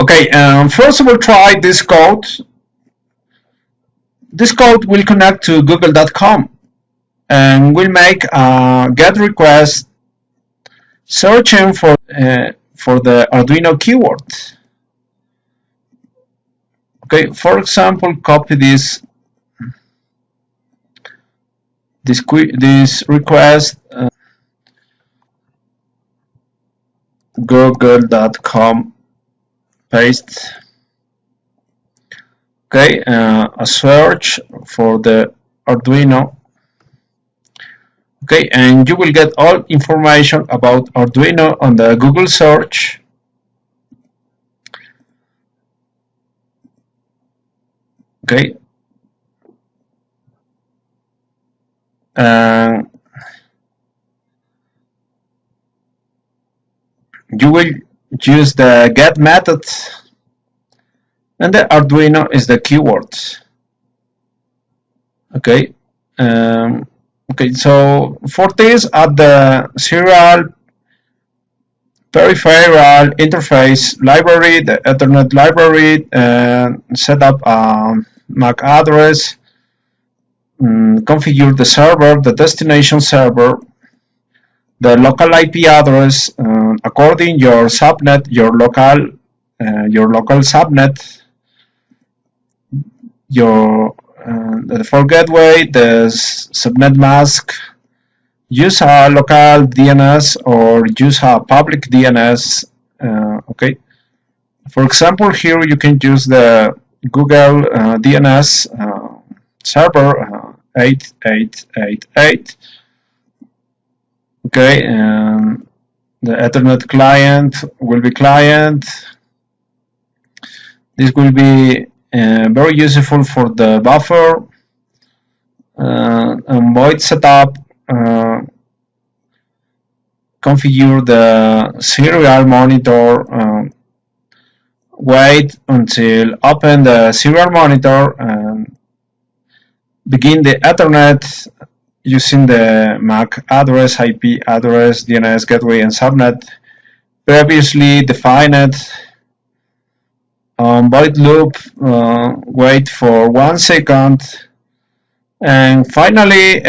Okay, first we'll try this code. This code will connect to google.com and we'll make a GET request searching for the Arduino keyword. Okay, for example, copy this request, google.com, paste. Okay, a search for the Arduino. Okay, and you will get all information about Arduino on the Google search. Okay, you will use the get method, and the Arduino is the keyword. Okay, okay. So for this, add the serial peripheral interface library, the Ethernet library, and set up a MAC address. Configure the server, the destination server, the local IP address according your subnet, your local subnet, your for gateway, the subnet mask. Use a local DNS or use a public DNS. Okay. For example, here you can use the Google DNS server 8888. Okay, and the Ethernet client will be client. This will be very useful for the buffer and void setup. Configure the serial monitor. Wait until open the serial monitor and begin the Ethernet using the MAC address, IP address, DNS gateway, and subnet previously defined. Void loop, wait for 1 second, and finally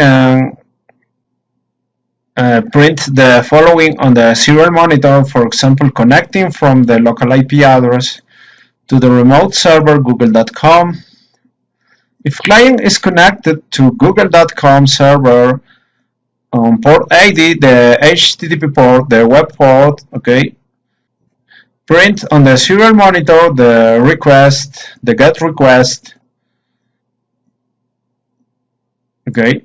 print the following on the serial monitor, for example, connecting from the local IP address to the remote server google.com. If client is connected to google.com server on port 80, the HTTP port, the web port, okay, print on the serial monitor the request, the GET request, okay,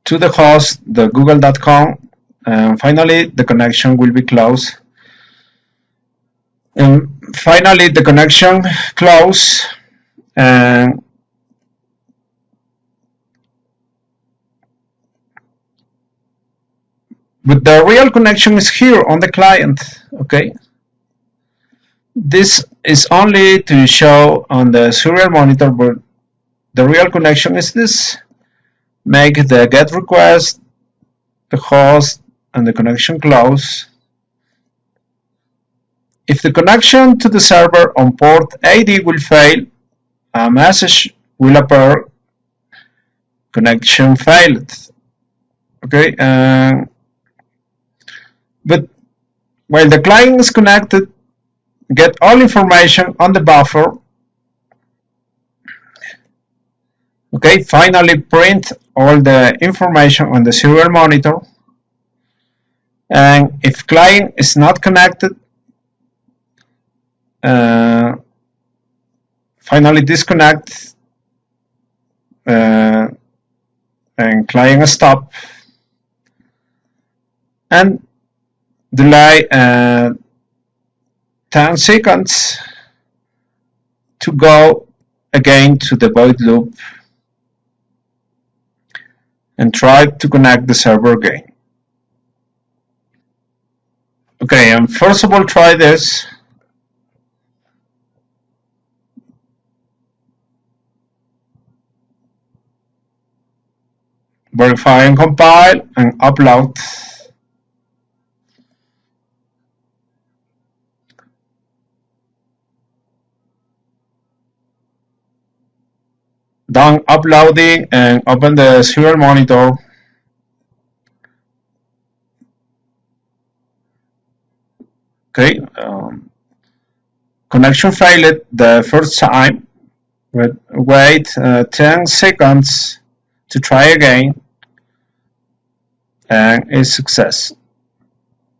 to the host, the google.com, and finally the connection will be closed. And finally the connection closed, and but the real connection is here on the client. Okay, this is only to show on the serial monitor, but the real connection is this. Make the GET request, the host, and the connection close. If the connection to the server on port 80 will fail, a message will appear, connection failed. Okay, but while the client is connected, get all information on the buffer. Okay, finally print all the information on the serial monitor. And if client is not connected, finally disconnect and client stop, and delay 10 seconds to go again to the void loop and try to connect the server again. Okay, and first of all, try this. Verify and compile and upload. Done uploading and open the serial monitor. Okay, connection failed the first time. Wait 10 seconds to try again, and it's success.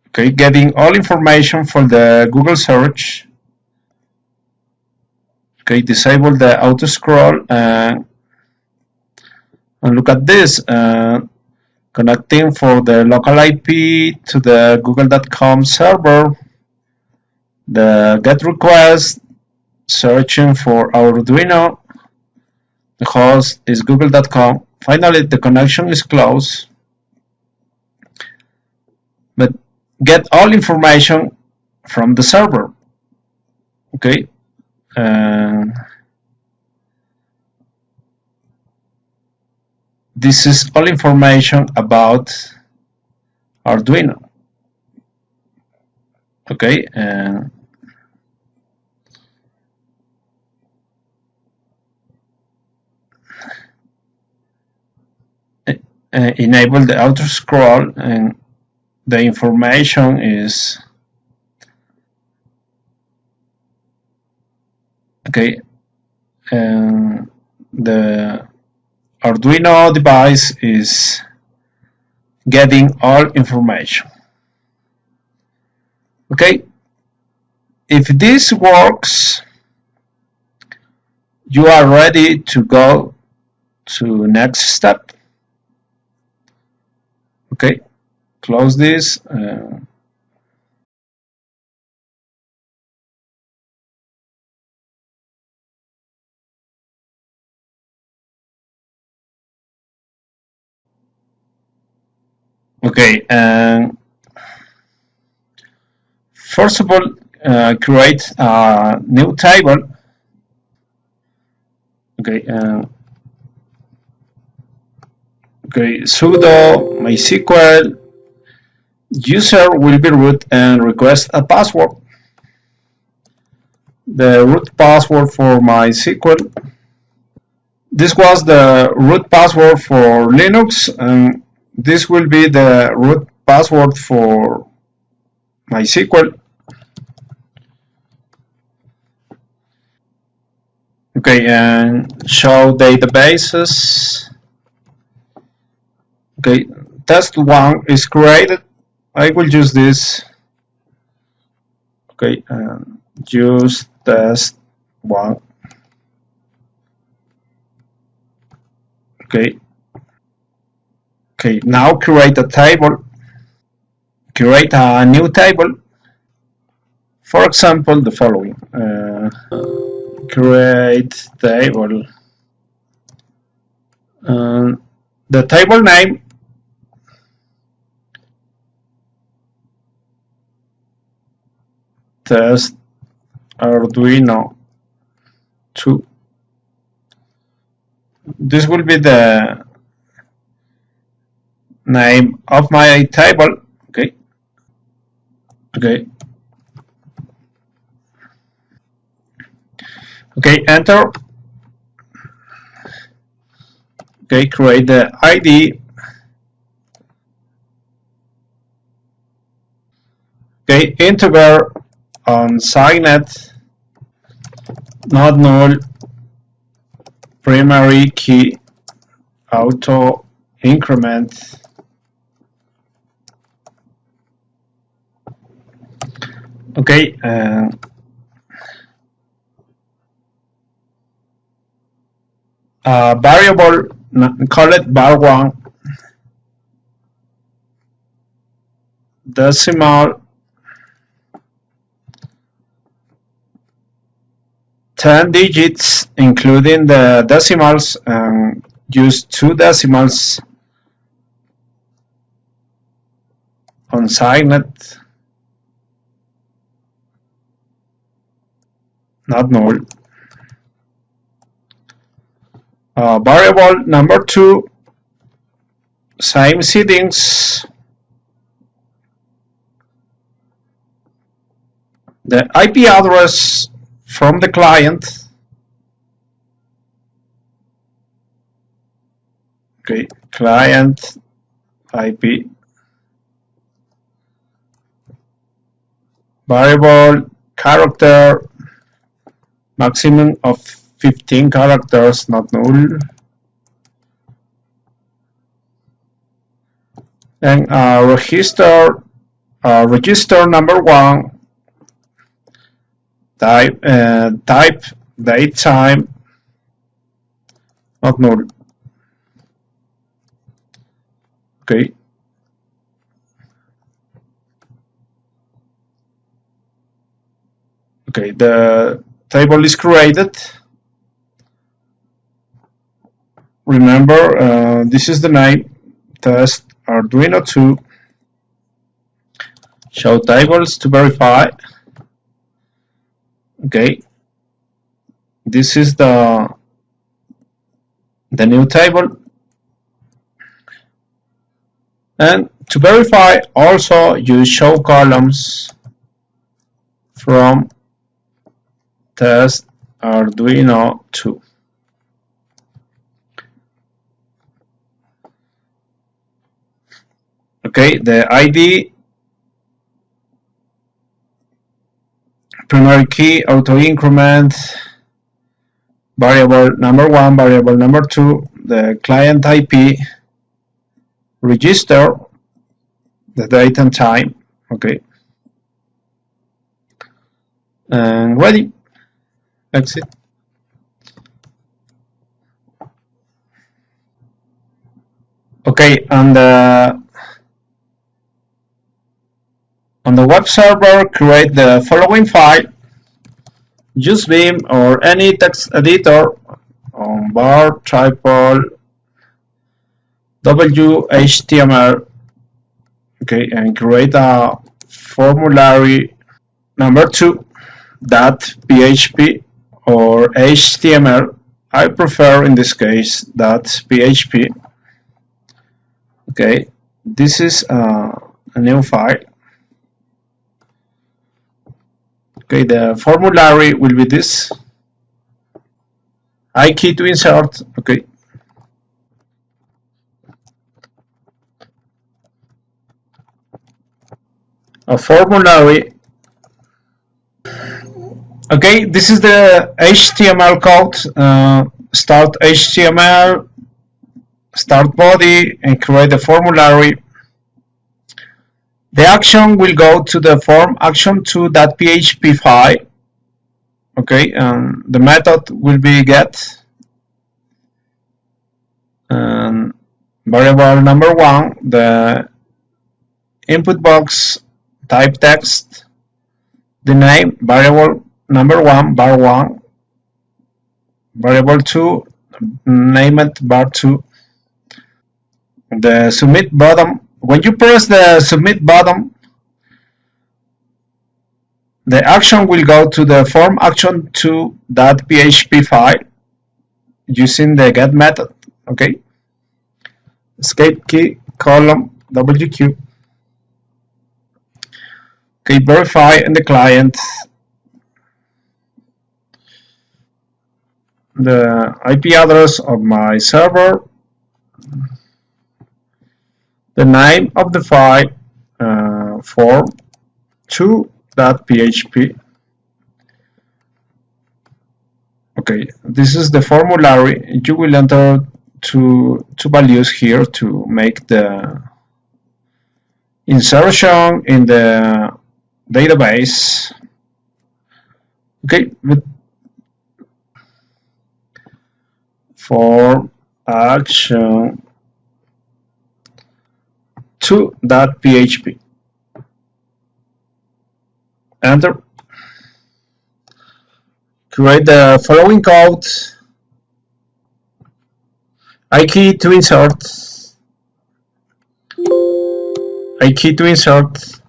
Okay, getting all information for the Google search. Okay, disable the auto scroll and look at this. Connecting for the local IP to the google.com server, the GET request, searching for Arduino, the host is google.com. Finally, the connection is closed, but get all information from the server. Okay, this is all information about Arduino. Okay, enable the auto scroll, and the information is okay. The Arduino device is getting all information. Okay, if this works, you are ready to go to next step. Okay, close this. Okay, and first of all, create a new table. Okay, okay, sudo MySQL user will be root and request a password. The root password for MySQL. This was the root password for Linux, and this will be the root password for MySQL. Okay, and show databases. Okay, test one is created. I will use this. Okay, use test one. Okay. Okay, now create a table. Create a new table. For example, the following. Create table. The table name test Arduino 2. This will be the name of my table. Okay. Okay. Okay, enter. Okay, create the ID. Okay, integer unsigned, not null, primary key, auto increment. Okay, variable, call it var1, decimal, 10 digits, including the decimals, and use 2 decimals unsigned, not null. Variable number 2, same settings. The IP address from the client. Okay, client IP variable character maximum of 15 characters, not null. And register number one, type date time, not null. Okay. Okay, the table is created. Remember, this is the name, test Arduino 2. Show tables to verify. Okay, this is the new table. And to verify, also use show columns from test Arduino 2. Okay, the ID, primary key, auto increment, variable number one, variable number two, the client IP, register, the date and time. Okay, and ready. Exit. Okay, on the web server, create the following file. Use Vim or any text editor on bar triple WHTML. Okay, and create a formulary number 2 .php or HTML. I prefer in this case .php. Okay, this is a new file. Okay, the formulary will be this. I key to insert. Okay. A formulary. Okay, this is the HTML code. Start HTML, start body, and create a formulary. The action will go to the form action2.php file. Okay, and the method will be get. And variable number one, the input box type text, the name, variable number one, bar one, variable two, name it bar two. The submit button, when you press the submit button, the action will go to the form action2.php file using the get method. Okay, escape key, column, WQ. Okay, verify in the client the IP address of my server, the name of the file, form2.php. Okay, this is the formulary. You will enter two values here to make the insertion in the database. Okay, form action 2.php. Enter. Create the following code. I key to insert. I key to insert.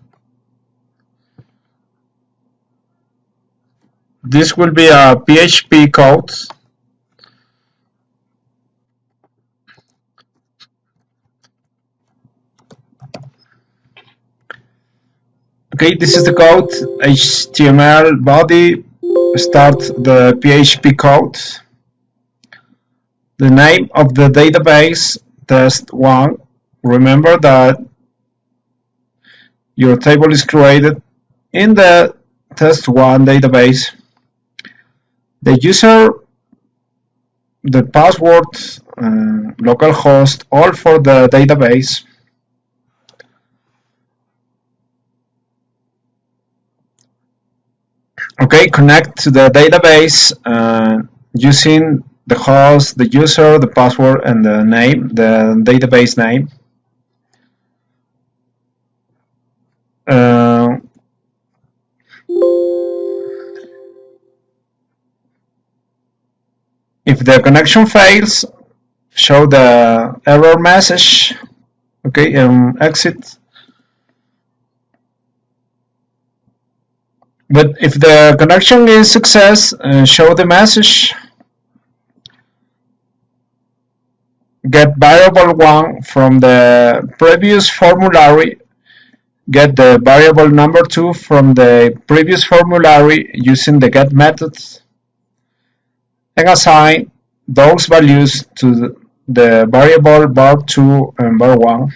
This will be a PHP code. Okay, this is the code, HTML body, start the PHP code, the name of the database, test1. Remember that your table is created in the test1 database. The user, the password, localhost, all for the database. Okay, connect to the database using the host, the user, the password, and the name, the database name. If the connection fails, show the error message. Okay, exit. But if the connection is success, show the message. Get variable 1 from the previous formulary. Get the variable number 2 from the previous formulary using the get methods. And assign those values to the variable var2 and var1.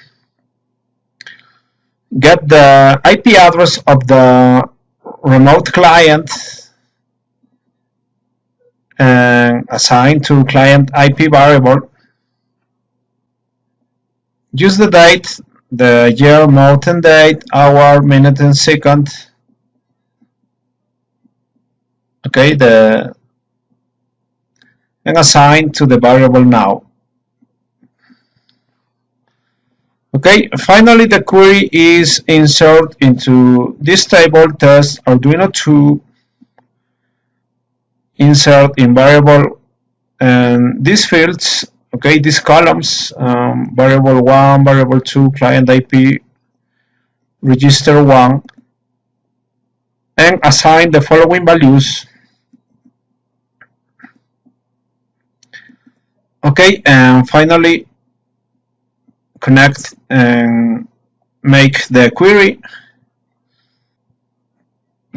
Get the IP address of the remote client and assign to client IP variable. Use the date, the year, month and date, hour, minute and second. Okay, and assign to the variable now. Okay, finally the query is inserted into this table test Arduino 2 insert in variable, and these fields, okay, these columns, variable 1, variable 2, client IP, register 1, and assign the following values. Okay, and finally connect and make the query.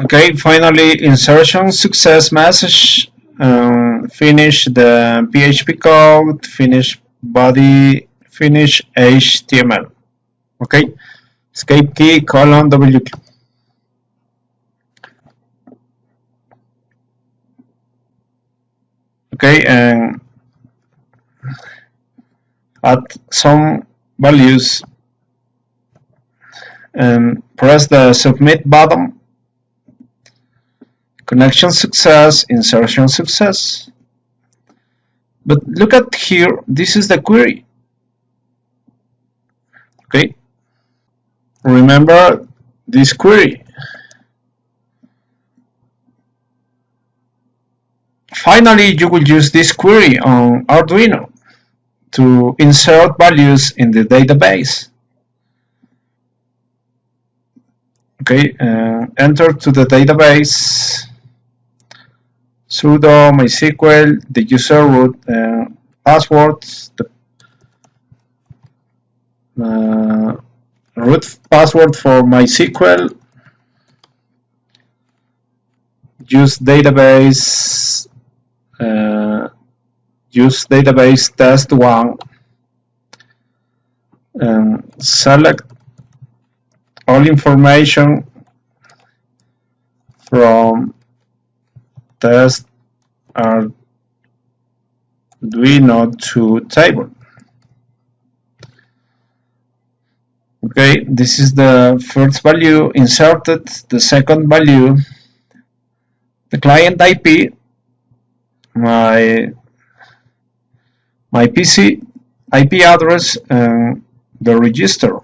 Okay, finally insertion success message, finish the PHP code, finish body, finish HTML. Okay, escape key, colon, W key. Okay, and add some values and press the submit button. Connection success, insertion success. But look at here, this is the query. Okay, remember this query. Finally, you will use this query on Arduino to insert values in the database. Okay, enter to the database, sudo MySQL, the user root passwords, the root password for MySQL, use database test1, and select all information from test Arduino to table. Okay, this is the first value inserted. The second value, the client IP, my PC IP address, and the register,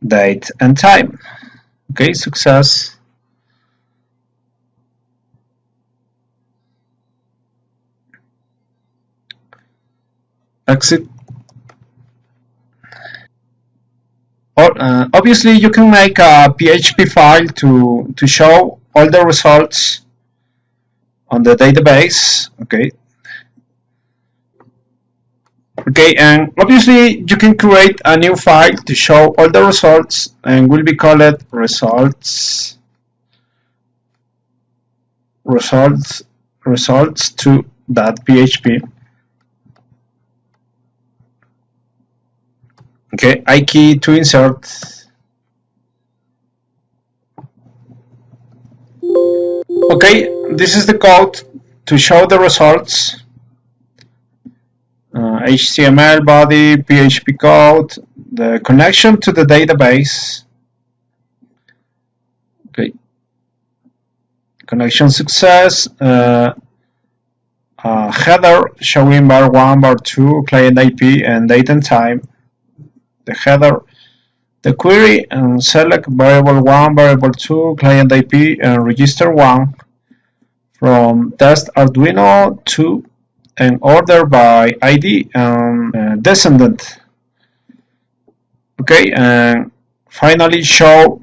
date and time. Okay, success. Exit. Obviously, you can make a PHP file to show all the results on the database. Okay, and obviously you can create a new file to show all the results, and will be called results2.php. Okay, I key to insert. Okay, this is the code to show the results. HTML body, PHP code, the connection to the database. Okay, connection success. Header showing bar1, bar2, client IP, and date and time. The header, the query, and select variable 1, variable 2, client IP, and register 1 from test Arduino to and order by ID and descendant. Okay, and finally show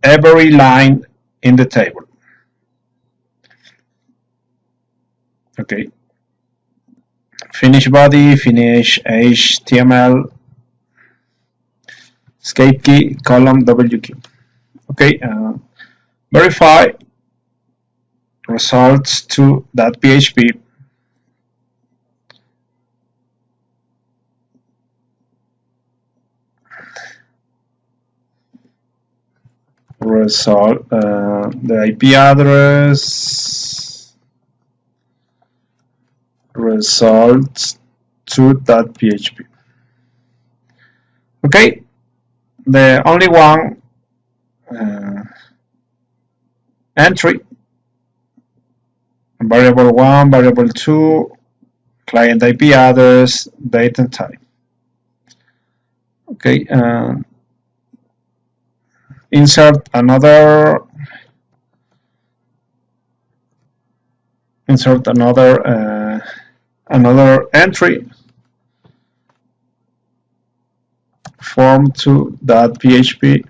every line in the table. Okay, finish body, finish HTML, escape key, column, W key. Okay, verify results to that PHP. Result the IP address results to that PHP. Okay, the only one entry, variable 1, variable 2, client IP address, date and time. Okay, insert another entry, form to that PHP.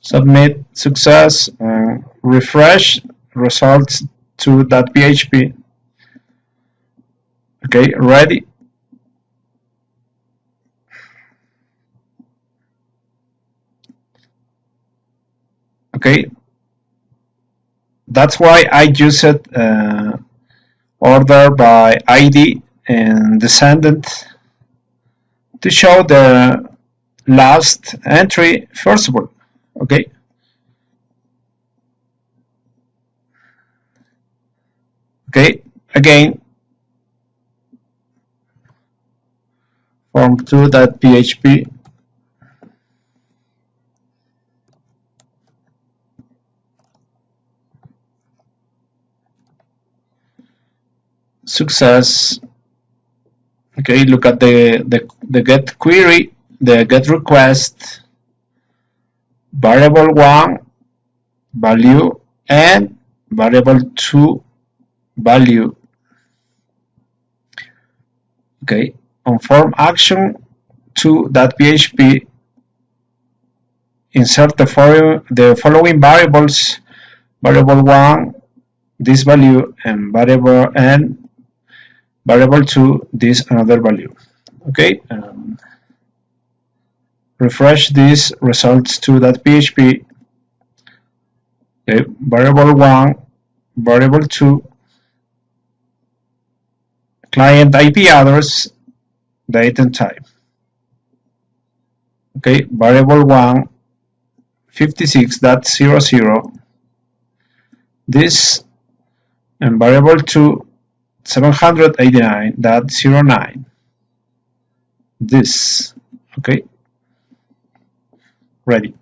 Submit success, refresh results to that PHP. Okay, ready. Okay, that's why I use it order by ID and descendant to show the last entry first of all. Okay, okay, again form2.php. Success. Okay, look at the get query, the get request, variable 1 value and variable 2 value. Okay, on form action to that PHP, insert the following variables: variable 1 this value and variable 2 this another value. Okay, refresh these results to that PHP. Okay, variable 1, variable 2, client IP address, date and time. Okay, variable 1 56.00, this, and variable 2 789.09, this. Okay, ready.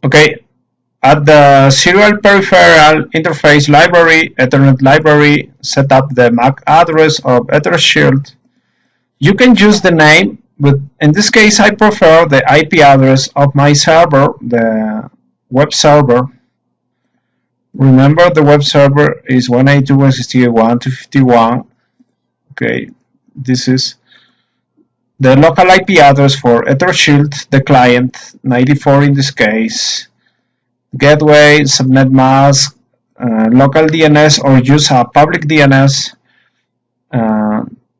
Okay, at the serial peripheral interface library, Ethernet library, set up the MAC address of EtherShield. You can use the name, but in this case I prefer the IP address of my server, the web server. Remember, the web server is 192.168.1.251. Okay, this is the local IP address for EtherShield, the client, 94 in this case. Gateway, subnet mask, local DNS, or use a public DNS.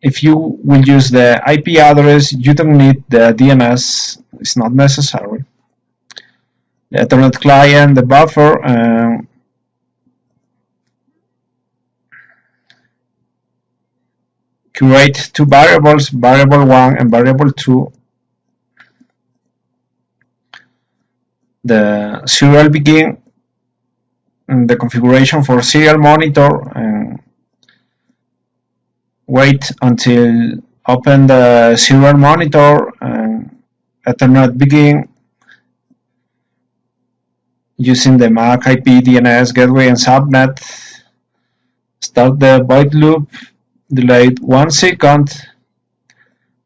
If you will use the IP address, you don't need the DNS. It's not necessary. The Ethernet client, the buffer, create two variables, variable 1 and variable 2. The serial begin, and the configuration for serial monitor, and wait until open the serial monitor and Ethernet begin using the MAC IP DNS gateway and subnet. Start the void loop, delayed 1 second,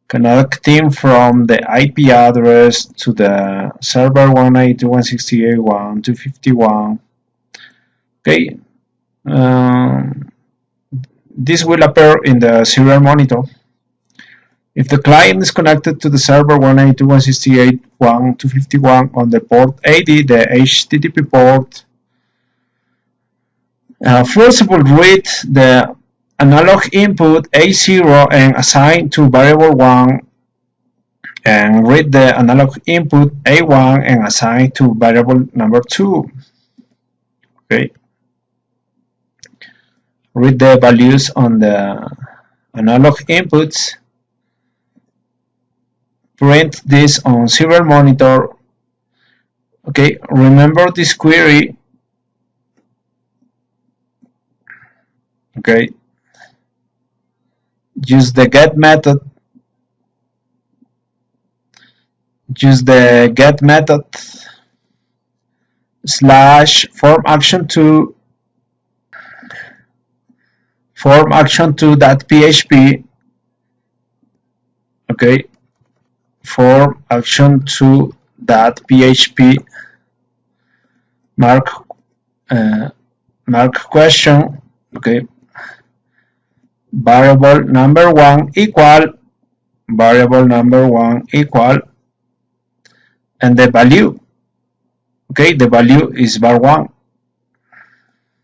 connecting from the IP address to the server 192.168.1.251. Okay, this will appear in the serial monitor. If the client is connected to the server 192.168.1.251 on the port 80, the HTTP port, first of all, read the analog input A0 and assign to variable 1, and read the analog input A1 and assign to variable number 2. Okay. Read the values on the analog inputs. Print this on serial monitor. Okay, remember this query. Okay, use the get method. Use the get method slash form action 2 action2.php. Okay, form action2.php mark question. Okay, variable number 1 equal and the value. Okay, the value is var1,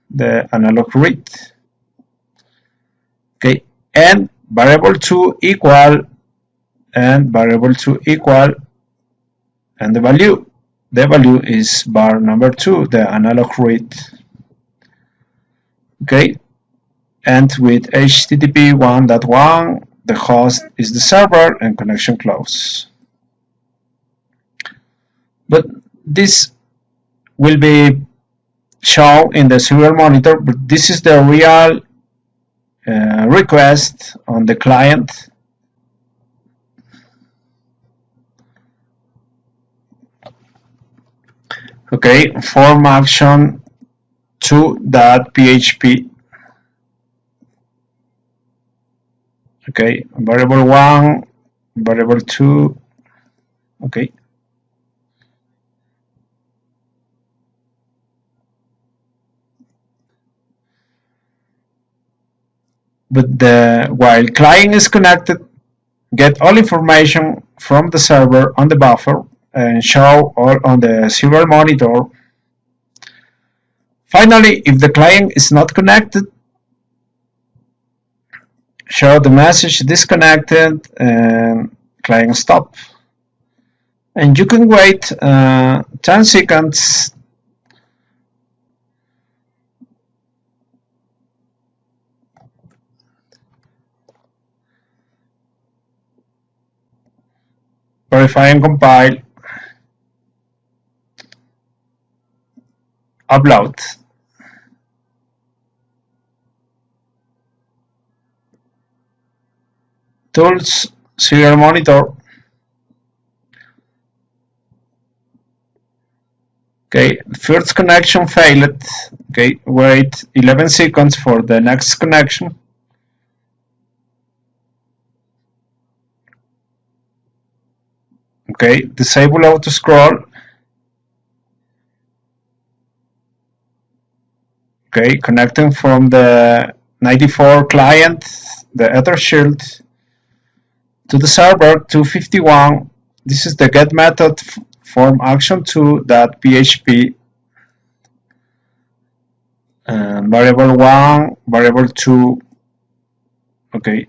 the analog read. Okay, and variable 2 equal and variable 2 equal and the value is var number 2, the analog read. Okay, and with HTTP 1.1, the host is the server and connection close. But this will be shown in the serial monitor, but this is the real request on the client. Okay, form action 2.php. Okay, variable 1, variable 2. Okay, but while client is connected, get all information from the server on the buffer and show all on the serial monitor. Finally, if the client is not connected, show the message disconnected and client stop. And you can wait 10 seconds. Verify and compile. Upload. Tools, serial monitor. Okay, first connection failed. Okay, wait 11 seconds for the next connection. Okay, disable auto scroll. Okay, connecting from the 94 client, the Ethershield, to the server 251. This is the get method from action2.php. Variable 1, variable 2. Okay,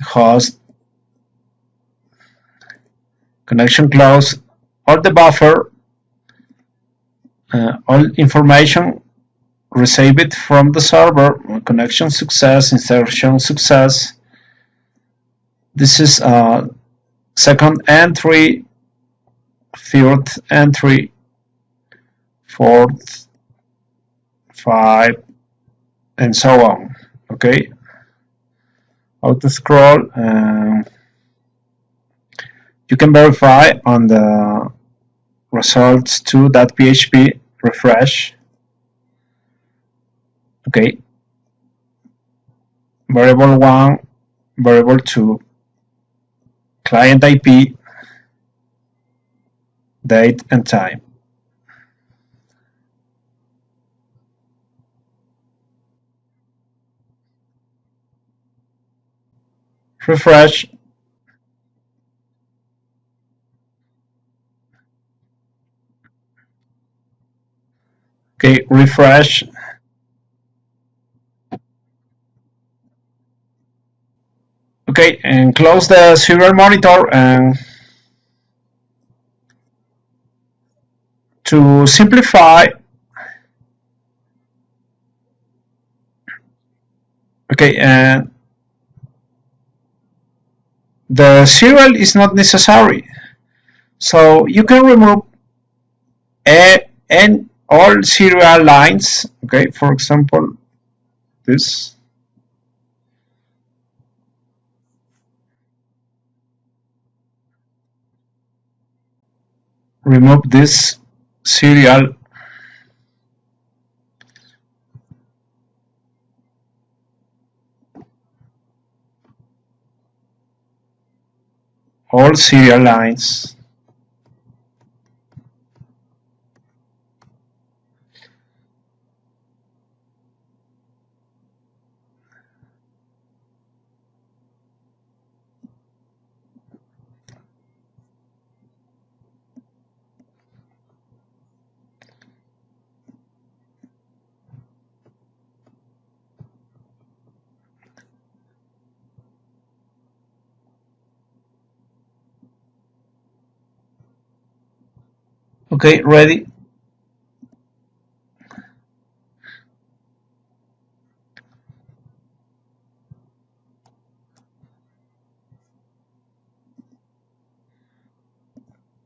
host, connection close, all the buffer, all information received from the server, connection success, insertion success. This is second entry, third entry, fourth, 5, and so on. Okay, auto scroll. You can verify on the results 2.php, refresh. Okay, variable 1, variable 2, client IP, date and time. Refresh. Okay, refresh. Okay, and close the serial monitor. And to simplify, okay, and the serial is not necessary. So you can remove and all serial lines. Okay, for example, this. Remove this serial. All serial lines. Okay, ready.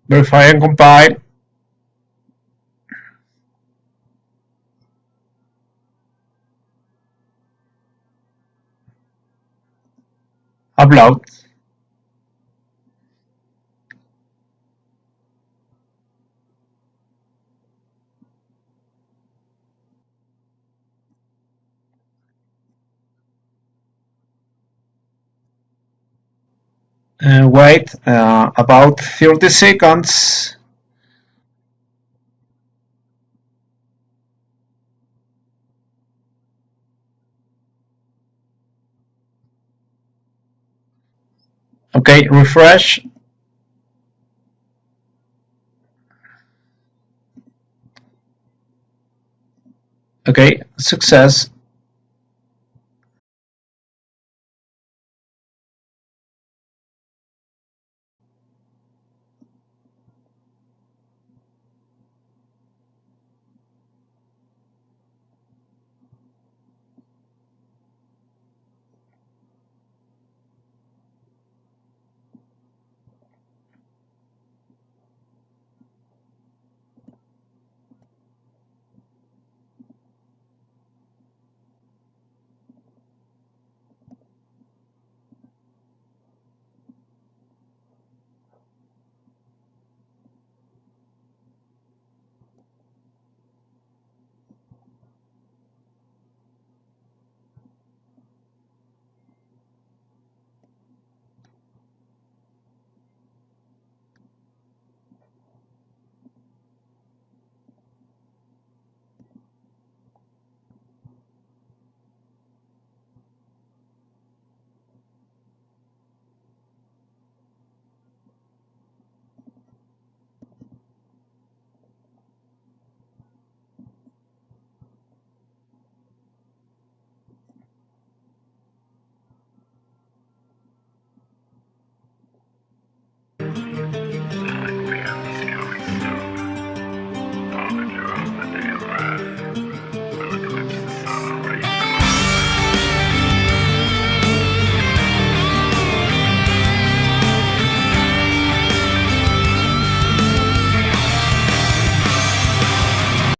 Verify and compile. Upload. And wait about 30 seconds. Okay, refresh. Okay, success.